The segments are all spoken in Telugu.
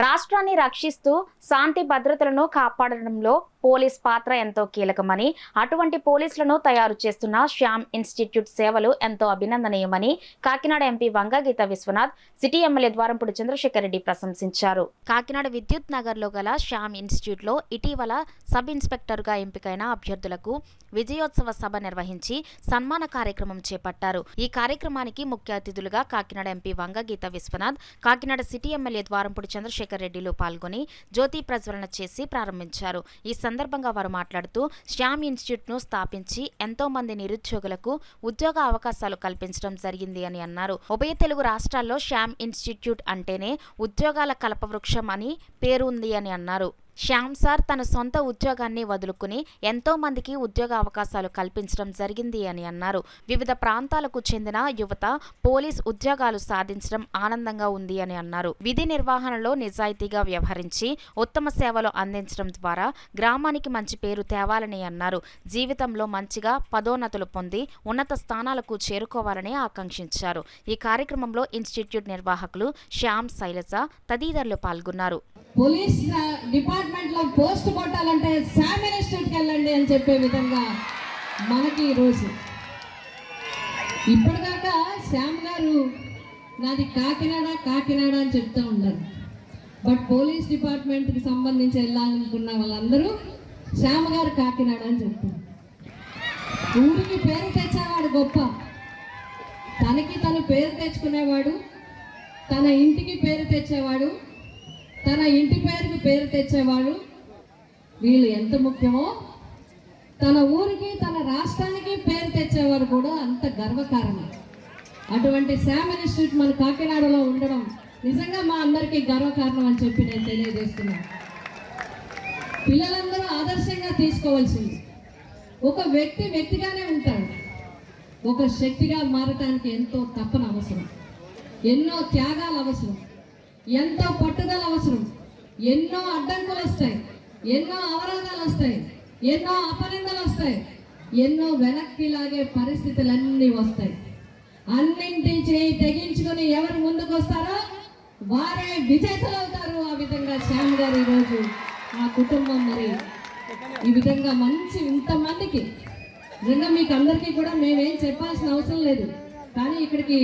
రాష్ట్రాన్ని రక్షిస్తూ శాంతి భద్రతలను కాపాడడంలో పోలీస్ పాత్ర ఎంతో కీలకమని, అటువంటి పోలీసులను తయారు చేస్తున్న శ్యామ్ ఇన్స్టిట్యూట్ సేవలు ఎంతో అభినందనీయమని Kakinada MP Vanga Geetha Viswanath, city MLA Dwarampudi Chandrasekhar Reddy ప్రశంసించారు. కాకినాడ విద్యుత్ నగర్లో గల శ్యామ్ ఇన్స్టిట్యూట్లో ఇటీవల సబ్ ఇన్స్పెక్టర్గా ఎంపికైన అభ్యర్థులకు విజయోత్సవ సభ నిర్వహించి సన్మాన కార్యక్రమం చేపట్టారు. ఈ కార్యక్రమానికి ముఖ్య అతిథులుగా Kakinada MP Vanga Geetha Viswanath, Kakinada city MLA Dwarampudi Chandrasekhar రెడ్డిలు పాల్గొని జ్యోతి ప్రజ్వలన చేసి ప్రారంభించారు. ఈ సందర్భంగా వారు మాట్లాడుతూ శ్యామ్ ఇన్స్టిట్యూట్ ను స్థాపించి ఎంతో మంది నిరుద్యోగులకు ఉద్యోగ అవకాశాలు కల్పించడం జరిగింది అని అన్నారు. ఉభయ తెలుగు రాష్ట్రాల్లో శ్యామ్ ఇన్స్టిట్యూట్ అంటేనే ఉద్యోగాల కల్పవృక్షం అని పేరు ఉంది అని అన్నారు. శ్యామ్ సార్ తన సొంత ఉద్యోగాన్ని వదులుకుని ఎంతో మందికి ఉద్యోగ అవకాశాలు కల్పించడం జరిగింది అని అన్నారు. వివిధ ప్రాంతాలకు చెందిన యువత పోలీస్ ఉద్యోగాలు సాధించడం ఆనందంగా ఉంది అని అన్నారు. విధి నిర్వహణలో నిజాయితీగా వ్యవహరించి ఉత్తమ సేవలు అందించడం ద్వారా గ్రామానికి మంచి పేరు తేవాలని అన్నారు. జీవితంలో మంచిగా పదోన్నతులు పొంది ఉన్నత స్థానాలకు చేరుకోవాలని ఆకాంక్షించారు. ఈ కార్యక్రమంలో ఇన్స్టిట్యూట్ నిర్వాహకులు శ్యామ్, శైలజ తదితరులు పాల్గొన్నారు. పోలీస్ డిపార్ట్మెంట్ లో పోస్ట్ కొట్టాలంటే శ్యామ్ ఇన్స్టిట్యూట్కి వెళ్ళండి అని చెప్పే విధంగా మనకి ఈరోజు ఇప్పటిదాకా శ్యామ్ గారు నాది కాకినాడ అని చెప్తూ ఉన్నారు. బట్ పోలీస్ డిపార్ట్మెంట్కి సంబంధించి వెళ్ళాలనుకున్న వాళ్ళందరూ శ్యామ్ గారు కాకినాడ అని చెప్తారు. ఊరికి పేరు తెచ్చేవాడు గొప్ప, తనకి తను పేరు తెచ్చుకునేవాడు, తన ఇంటికి పేరు తెచ్చేవాడు, తన ఇంటి పేరుకి పేరు తెచ్చేవాడు. వీళ్ళు ఎంత ముఖ్యమో తన ఊరికి తన రాష్ట్రానికి పేరు తెచ్చేవారు కూడా అంత గర్వకారణం. అటువంటి శ్యామ్ ఇన్స్టిట్యూట్ మన కాకినాడలో ఉండడం నిజంగా మా అందరికీ గర్వకారణం అని చెప్పి నేను తెలియజేస్తున్నాను. పిల్లలందరూ ఆదర్శంగా తీసుకోవాల్సింది. ఒక వ్యక్తిగానే ఉంటాడు, ఒక శక్తిగా మారటానికి ఎంతో తపన అవసరం, ఎన్నో త్యాగాలు అవసరం, ఎంతో పట్టుదల అవసరం. ఎన్నో అడ్డంకులు వస్తాయి, ఎన్నో అవరోధాలు వస్తాయి, ఎన్నో అపనిందలు వస్తాయి, ఎన్నో వెనక్కి లాగే పరిస్థితులన్నీ వస్తాయి. అన్నింటి చేయి తెగించుకొని ఎవరు ముందుకు వస్తారో వారే విజేతలు అవుతారు. ఆ విధంగా శ్యామ్ గారు ఈరోజు ఆ కుటుంబం మరి ఈ విధంగా మంచి ఇంతమందికి నిజంగా మీకు అందరికీ కూడా మేమేం చెప్పాల్సిన అవసరం లేదు. కానీ ఇక్కడికి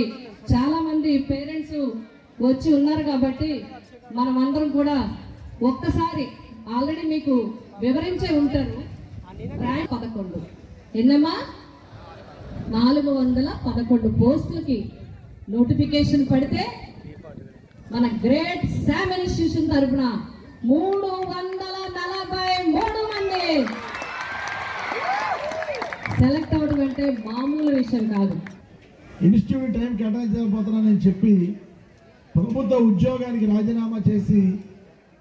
చాలా మంది పేరెంట్స్ వచ్చి ఉన్నారు కాబట్టి మనం అందరం కూడా ఒక్కసారి ఆల్రెడీ మీకు వివరించే ఉంటారు. ర్యాంక్ 11 ఎన్నమ్మా 411 పోస్టులకి నోటిఫికేషన్ పడితే మన గ్రేట్ శ్యామ్ ఇన్స్టిట్యూషన్ తరఫున 343 మంది సెలెక్ట్ అవడం అంటే మామూలు విషయం కాదు. ఇన్స్టిట్యూట్ టైం కేటాయించకపోతున్నానని చెప్పి ప్రభుత్వ ఉద్యోగానికి రాజీనామా చేసి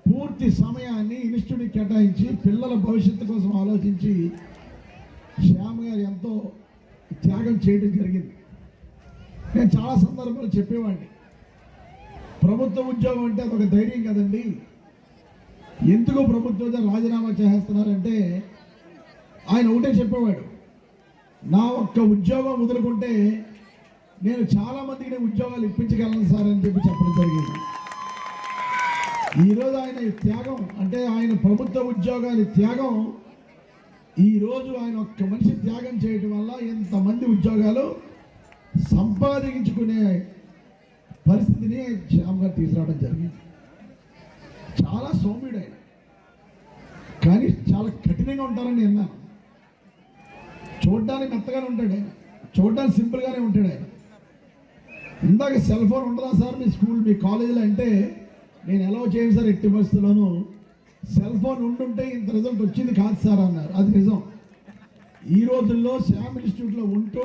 పూర్తి సమయాన్ని ఇన్స్టిట్యూట్కి కేటాయించి పిల్లల భవిష్యత్తు కోసం ఆలోచించి శ్యామ్ గారు ఎంతో త్యాగం చేయడం జరిగింది. నేను చాలా సందర్భాలు చెప్పేవాడిని, ప్రభుత్వ ఉద్యోగం అంటే అదొక ధైర్యం కదండి, ఎందుకు ప్రభుత్వ రాజీనామా చేస్తున్నారంటే ఆయన ఒకటే చెప్పేవాడు, నా ఒక్క ఉద్యోగం వదులుకుంటే నేను చాలా మందికి ఉద్యోగాలు ఇప్పించగలను సార్ అని చెప్పి చెప్పడం జరిగింది. ఈరోజు ఆయన త్యాగం అంటే ఆయన ప్రభుత్వ ఉద్యోగాన్ని త్యాగం, ఈరోజు ఆయన ఒక్క మనిషి త్యాగం చేయడం వల్ల ఎంతమంది ఉద్యోగాలు సంపాదించుకునే పరిస్థితిని శ్యామ్ గారు తీసుకురావడం జరిగింది. చాలా సౌమ్యుడు ఆయన, కానీ చాలా కఠినంగా ఉంటారని విన్నాను. చూడడానికి మెత్తగానే ఉంటాడు ఆయన, చూడడానికి సింపుల్గానే ఉంటాడు ఆయన. ఇందాక సెల్ ఫోన్ ఉండదా సార్ మీ స్కూల్ మీ కాలేజీలో అంటే నేను ఎలా చేయను సార్, ఎట్టి పరిస్థితుల్లోనూ సెల్ ఫోన్ ఉండుంటే ఇంత రిజల్ట్ వచ్చింది కాదు సార్ అన్నారు. అది నిజం. ఈ రోజుల్లో శ్యామ్ ఇన్స్టిట్యూట్లో ఉంటూ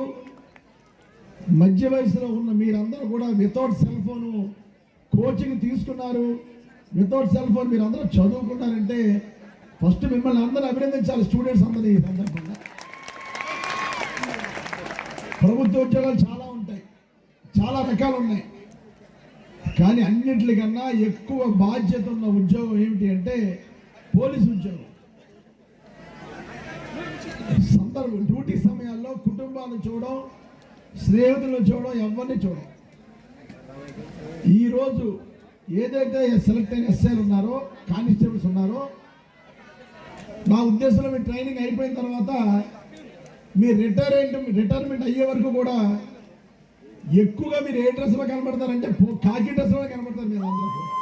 మధ్య వయసులో ఉన్న మీరందరూ కూడా వితౌట్ సెల్ ఫోను కోచింగ్ తీసుకున్నారు, వితౌట్ సెల్ ఫోన్ మీరు అందరూ చదువుకున్నారంటే ఫస్ట్ మిమ్మల్ని అందరూ అభినందించాలి స్టూడెంట్స్ అందరూ. ఈ సందర్భంగా ప్రభుత్వ ఉద్యోగాలు చాలా ఉంటాయి, చాలా రకాలు ఉన్నాయి, కానీ అన్నింటికన్నా ఎక్కువ బాధ్యత ఉన్న ఉద్యోగం ఏమిటి అంటే పోలీసు ఉద్యోగం. డ్యూటీ సమయాల్లో కుటుంబాలను చూడడం, స్నేహితులను చూడడం, ఎవరిని చూడడం. ఈరోజు ఏదైతే సెలెక్ట్ అయిన ఎస్ఐలు ఉన్నారో, కానిస్టేబుల్స్ ఉన్నారో, నా ఉద్దేశంలో మీ ట్రైనింగ్ అయిపోయిన తర్వాత మీ రిటైర్మెంట్ అయ్యే వరకు కూడా ఎక్కువగా మీరు ఏ డ్రెస్లో కనబడతారంటే కాకి డ్రెస్లో కనబడతారు మీరు అందరూ.